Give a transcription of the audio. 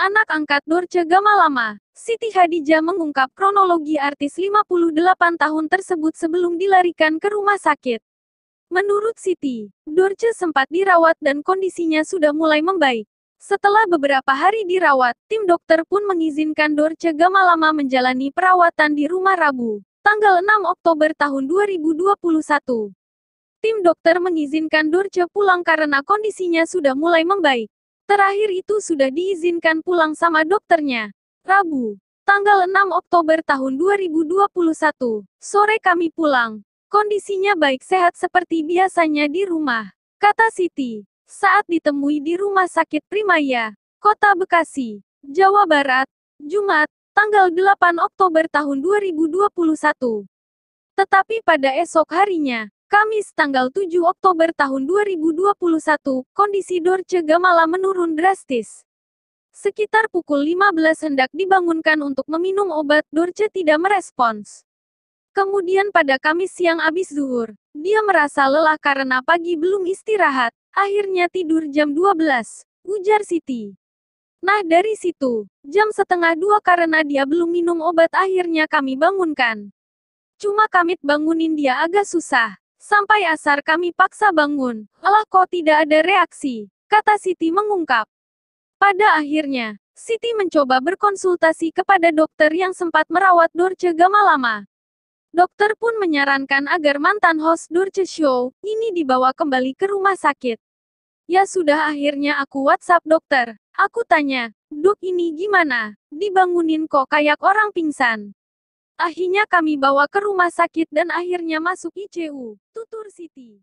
Anak angkat Dorce Gamalama, Siti Hadijah mengungkap kronologi artis 58 tahun tersebut sebelum dilarikan ke rumah sakit. Menurut Siti, Dorce sempat dirawat dan kondisinya sudah mulai membaik. Setelah beberapa hari dirawat, tim dokter pun mengizinkan Dorce Gamalama menjalani perawatan di rumah Rabu, tanggal 6 Oktober tahun 2021. Tim dokter mengizinkan Dorce pulang karena kondisinya sudah mulai membaik. Terakhir itu sudah diizinkan pulang sama dokternya. Rabu, tanggal 6 Oktober tahun 2021, sore kami pulang. Kondisinya baik sehat seperti biasanya di rumah, kata Siti, saat ditemui di Rumah Sakit Primaya, Kota Bekasi, Jawa Barat, Jumat, tanggal 8 Oktober tahun 2021. Tetapi pada esok harinya, Kamis tanggal 7 Oktober tahun 2021, kondisi Dorce Gamala menurun drastis. Sekitar pukul 15 hendak dibangunkan untuk meminum obat, Dorce tidak merespons. Kemudian pada Kamis siang abis zuhur, dia merasa lelah karena pagi belum istirahat, akhirnya tidur jam 12, ujar Siti. Nah dari situ, jam setengah 2 karena dia belum minum obat akhirnya kami bangunkan. Cuma kami bangunin dia agak susah. Sampai asar kami paksa bangun. Alah kok tidak ada reaksi, kata Siti mengungkap. Pada akhirnya, Siti mencoba berkonsultasi kepada dokter yang sempat merawat Dorce Gamalama. Dokter pun menyarankan agar mantan host Dorce Show ini dibawa kembali ke rumah sakit. Ya sudah akhirnya aku WhatsApp dokter. Aku tanya, "Dok ini gimana? Dibangunin kok kayak orang pingsan." Akhirnya kami bawa ke rumah sakit dan akhirnya masuk ICU, tutur Siti.